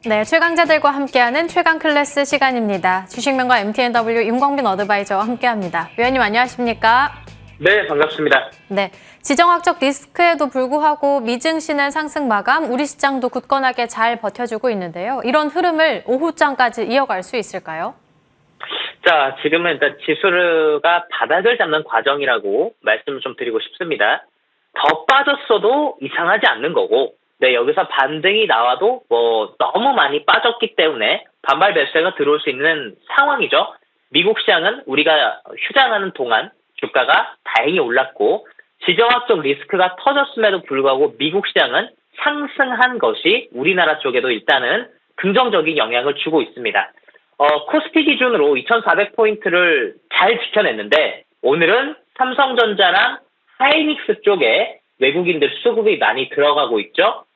네, 최강자들과 함께하는 최강 클래스 시간입니다. 주식명가 MTNW 임광빈 어드바이저와 함께합니다. 위원님 안녕하십니까? 네, 반갑습니다. 네, 지정학적 리스크에도 불구하고 미증시는 상승 마감, 우리 시장도 굳건하게 잘 버텨주고 있는데요. 이런 흐름을 오후장까지 이어갈 수 있을까요? 자, 지금은 일단 지수가 바닥을 잡는 과정이라고 말씀을 좀 드리고 싶습니다. 더 빠졌어도 이상하지 않는 거고, 네, 여기서 반등이 나와도 너무 많이 빠졌기 때문에 반발 매수세가 들어올 수 있는 상황이죠. 미국 시장은 우리가 휴장하는 동안 주가가 다행히 올랐고, 지정학적 리스크가 터졌음에도 불구하고 미국 시장은 상승한 것이 우리나라 쪽에도 일단은 긍정적인 영향을 주고 있습니다. 코스피 기준으로 2,400포인트를 잘 지켜냈는데, 오늘은 삼성전자랑 하이닉스 쪽에 외국인들 수급이 많이 들어가고 있죠.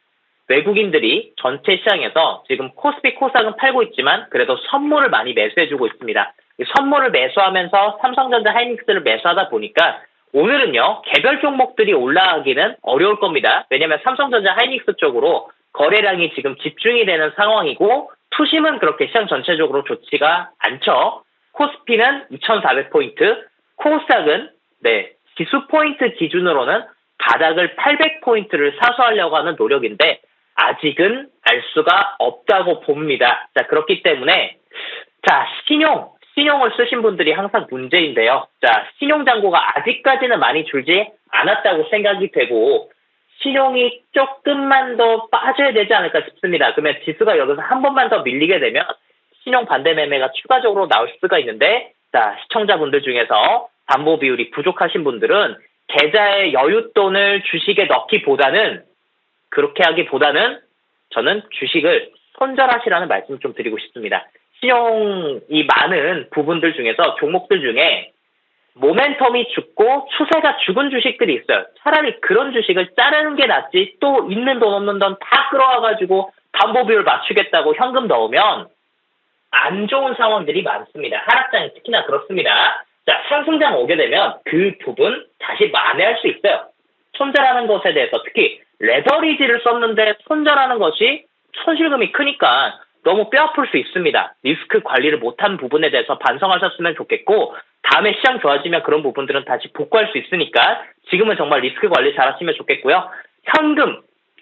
외국인들이 전체 시장에서 지금 코스피 코스닥은 팔고 있지만 그래도 선물을 많이 매수해주고 있습니다. 이 선물을 매수하면서 삼성전자 하이닉스를 매수하다 보니까 오늘은요, 개별 종목들이 올라가기는 어려울 겁니다. 왜냐하면 삼성전자 하이닉스 쪽으로 거래량이 지금 집중이 되는 상황이고, 투심은 그렇게 시장 전체적으로 좋지가 않죠. 코스피는 2,400포인트, 코스닥은 지수 포인트 기준으로는 바닥을 800포인트를 사수하려고 하는 노력인데 아직은 알 수가 없다고 봅니다. 자, 그렇기 때문에 신용을 쓰신 분들이 항상 문제인데요. 자, 신용 잔고가 아직까지는 많이 줄지 않았다고 생각이 되고, 신용이 조금만 더 빠져야 되지 않을까 싶습니다. 그러면 지수가 여기서 한 번만 더 밀리게 되면 신용 반대 매매가 추가적으로 나올 수가 있는데, 자, 시청자분들 중에서 담보 비율이 부족하신 분들은 계좌에 여윳돈을 주식에 넣기보다는, 그렇게 하기보다는 저는 주식을 손절하시라는 말씀을 좀 드리고 싶습니다. 신용이 많은 부분들 중에서 종목들 중에 모멘텀이 죽고 추세가 죽은 주식들이 있어요. 차라리 그런 주식을 자르는 게 낫지, 또 있는 돈 없는 돈 다 끌어와가지고 담보 비율 맞추겠다고 현금 넣으면 안 좋은 상황들이 많습니다. 하락장이 특히나 그렇습니다. 자, 상승장 오게 되면 그 부분 다시 만회할 수 있어요. 손절하는 것에 대해서, 특히 레버리지를 썼는데 손절하는 것이 손실금이 크니까 너무 뼈아플 수 있습니다. 리스크 관리를 못한 부분에 대해서 반성하셨으면 좋겠고, 다음에 시장 좋아지면 그런 부분들은 다시 복구할 수 있으니까 지금은 정말 리스크 관리 잘 하시면 좋겠고요. 현금,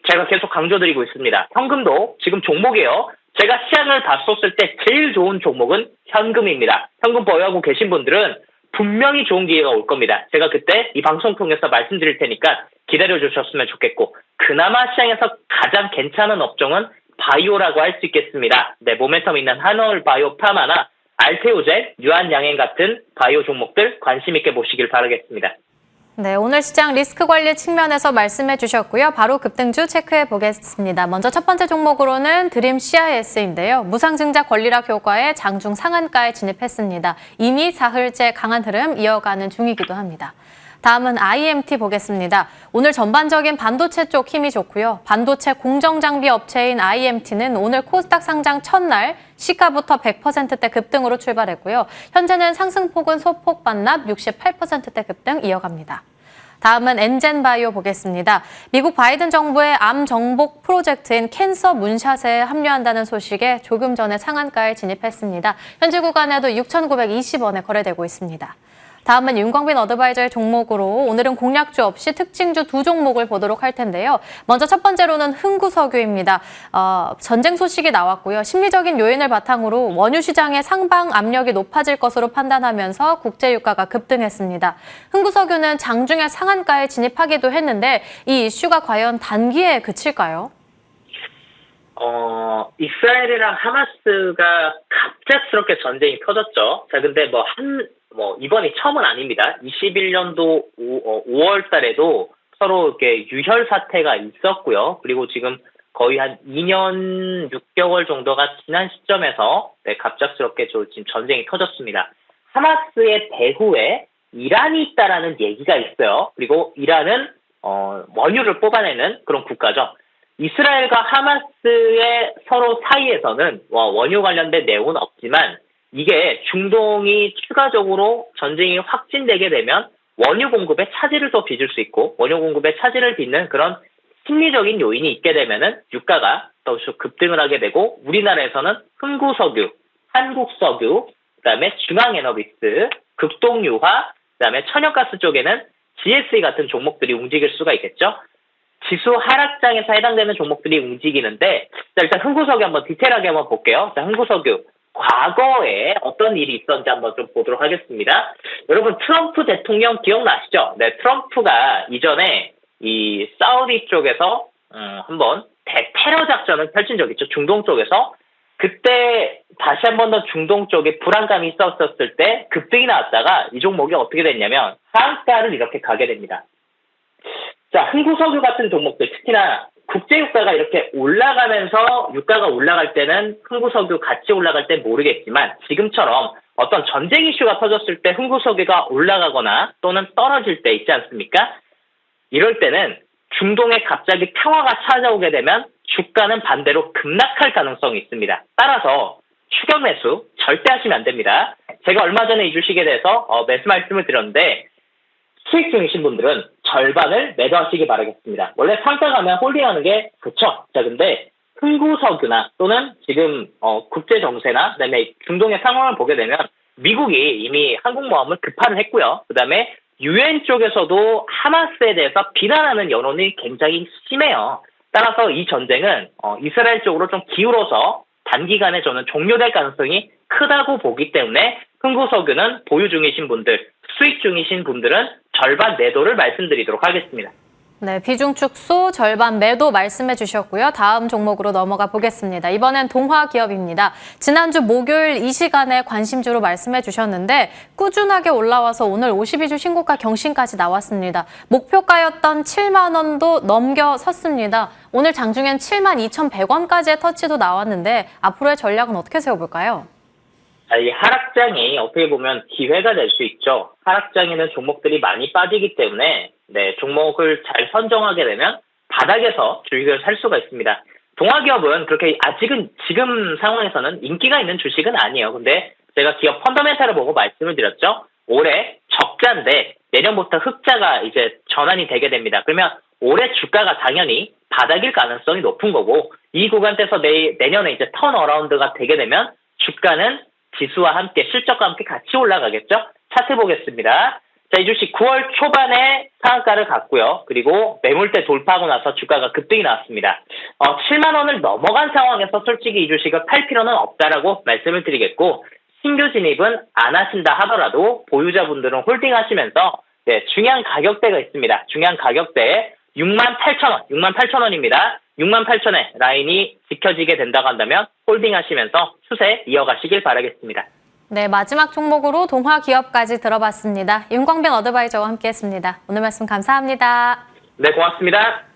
제가 계속 강조드리고 있습니다. 현금도 지금 종목이에요. 제가 시장을 봤었을 때 제일 좋은 종목은 현금입니다. 현금 보유하고 계신 분들은 분명히 좋은 기회가 올 겁니다. 제가 그때 이 방송 통해서 말씀드릴 테니까 기다려주셨으면 좋겠고, 그나마 시장에서 가장 괜찮은 업종은 바이오라고 할 수 있겠습니다. 네, 모멘텀 있는 한올 바이오 파마나 알테오젠, 유한양행 같은 바이오 종목들 관심 있게 보시길 바라겠습니다. 네, 오늘 시장 리스크 관리 측면에서 말씀해 주셨고요. 바로 급등주 체크해 보겠습니다. 먼저 첫 번째 종목으로는 드림 CIS인데요. 무상증자 권리락 효과에 장중 상한가에 진입했습니다. 이미 사흘째 강한 흐름 이어가는 중이기도 합니다. 다음은 IMT 보겠습니다. 오늘 전반적인 반도체 쪽 힘이 좋고요. 반도체 공정장비 업체인 IMT는 오늘 코스닥 상장 첫날 시가부터 100%대 급등으로 출발했고요. 현재는 상승폭은 소폭 반납 68%대 급등 이어갑니다. 다음은 엔젠바이오 보겠습니다. 미국 바이든 정부의 암 정복 프로젝트인 캔서 문샷에 합류한다는 소식에 조금 전에 상한가에 진입했습니다. 현재 구간에도 6,920원에 거래되고 있습니다. 다음은 윤광빈 어드바이저의 종목으로 오늘은 공략주 없이 특징주 두 종목을 보도록 할 텐데요. 먼저 첫 번째로는 흥구석유입니다. 전쟁 소식이 나왔고요. 심리적인 요인을 바탕으로 원유 시장의 상방 압력이 높아질 것으로 판단하면서 국제유가가 급등했습니다. 흥구석유는 장중에 상한가에 진입하기도 했는데 이 이슈가 과연 단기에 그칠까요? 이스라엘이랑 하마스가 갑작스럽게 전쟁이 터졌죠. 자, 근데 이번이 처음은 아닙니다. 21년도 5월 달에도 서로 이렇게 유혈 사태가 있었고요. 그리고 지금 거의 한 2년 6개월 정도가 지난 시점에서 갑작스럽게 지금 전쟁이 터졌습니다. 하마스의 배후에 이란이 있다라는 얘기가 있어요. 그리고 이란은 원유를 뽑아내는 그런 국가죠. 이스라엘과 하마스의 서로 사이에서는 원유 관련된 내용은 없지만 이게 중동이 추가적으로 전쟁이 확진되게 되면 원유 공급에 차질을 또 빚을 수 있고 원유 공급에 차질을 빚는 그런 심리적인 요인이 있게 되면은 유가가 더 급등을 하게 되고 우리나라에서는 흥구석유, 한국석유, 그다음에 중앙에너비스, 극동유화, 그다음에 천연가스 쪽에는 GSE 같은 종목들이 움직일 수가 있겠죠. 지수 하락장에서 해당되는 종목들이 움직이는데 자, 일단 흥구석유 한번 디테일하게 한번 볼게요. 자, 흥구석유 과거에 어떤 일이 있었는지 한번 좀 보도록 하겠습니다. 여러분 트럼프 대통령 기억나시죠? 네, 트럼프가 이전에 이 사우디 쪽에서 한번 테러 작전을 펼친 적 있죠. 중동 쪽에서. 그때 다시 한 번 더 중동 쪽에 불안감이 있었을 때 급등이 나왔다가 이 종목이 어떻게 됐냐면 상한가를 이렇게 가게 됩니다. 자, 흥구석유 같은 종목들 특히나 국제유가가 이렇게 올라가면서 유가가 올라갈 때는 흥구석유 같이 올라갈 땐 모르겠지만 지금처럼 어떤 전쟁 이슈가 터졌을 때 흥구석유가 올라가거나 또는 떨어질 때 있지 않습니까? 이럴 때는 중동에 갑자기 평화가 찾아오게 되면 주가는 반대로 급락할 가능성이 있습니다. 따라서 추격 매수 절대 하시면 안 됩니다. 제가 얼마 전에 이 주식에 대해서 매수 말씀을 드렸는데 수익 중이신 분들은 절반을 매도하시기 바라겠습니다. 원래 상가 가면 홀딩하는 게 좋죠. 자, 근데 흥구석유나 또는 지금 국제 정세나 그다음에 중동의 상황을 보게 되면 미국이 이미 항공모함을 급파를 했고요. 그다음에 유엔 쪽에서도 하마스에 대해서 비난하는 여론이 굉장히 심해요. 따라서 이 전쟁은 이스라엘 쪽으로 좀 기울어서 단기간에 저는 종료될 가능성이 크다고 보기 때문에 흥구석유는 보유 중이신 분들, 수익 중이신 분들은 절반 매도를 말씀드리도록 하겠습니다. 네, 비중 축소, 절반 매도 말씀해 주셨고요. 다음 종목으로 넘어가 보겠습니다. 이번엔 동화기업입니다. 지난주 목요일 이 시간에 관심주로 말씀해 주셨는데 꾸준하게 올라와서 오늘 52주 신고가 경신까지 나왔습니다. 목표가였던 7만 원도 넘겨섰습니다. 오늘 장중엔 7만 2,100원까지의 터치도 나왔는데 앞으로의 전략은 어떻게 세워볼까요? 이 하락장이 어떻게 보면 기회가 될 수 있죠. 하락장에는 종목들이 많이 빠지기 때문에 종목을 잘 선정하게 되면 바닥에서 주식을 살 수가 있습니다. 동화기업은 그렇게 아직은 지금 상황에서는 인기가 있는 주식은 아니에요. 근데 제가 기업 펀더멘탈을 보고 말씀을 드렸죠. 올해 적자인데 내년부터 흑자가 이제 전환이 되게 됩니다. 그러면 올해 주가가 당연히 바닥일 가능성이 높은 거고 이 구간대에서 내년에 이제 턴어라운드가 되게 되면 주가는 지수와 함께 실적과 함께 같이 올라가겠죠. 차트 보겠습니다. 자, 이 주식 9월 초반에 상한가를 갔고요. 그리고 매물대 돌파하고 나서 주가가 급등이 나왔습니다. 7만 원을 넘어간 상황에서 솔직히 이 주식을 팔 필요는 없다라고 말씀을 드리겠고 신규 진입은 안 하신다 하더라도 보유자분들은 홀딩하시면서 중요한 가격대가 있습니다. 중요한 가격대에 68,000원, 68,000원입니다. 68,000원에 라인이 지켜지게 된다고 한다면 홀딩하시면서 추세 이어가시길 바라겠습니다. 네, 마지막 종목으로 동화기업까지 들어봤습니다. 윤광빈 어드바이저와 함께했습니다. 오늘 말씀 감사합니다. 네, 고맙습니다.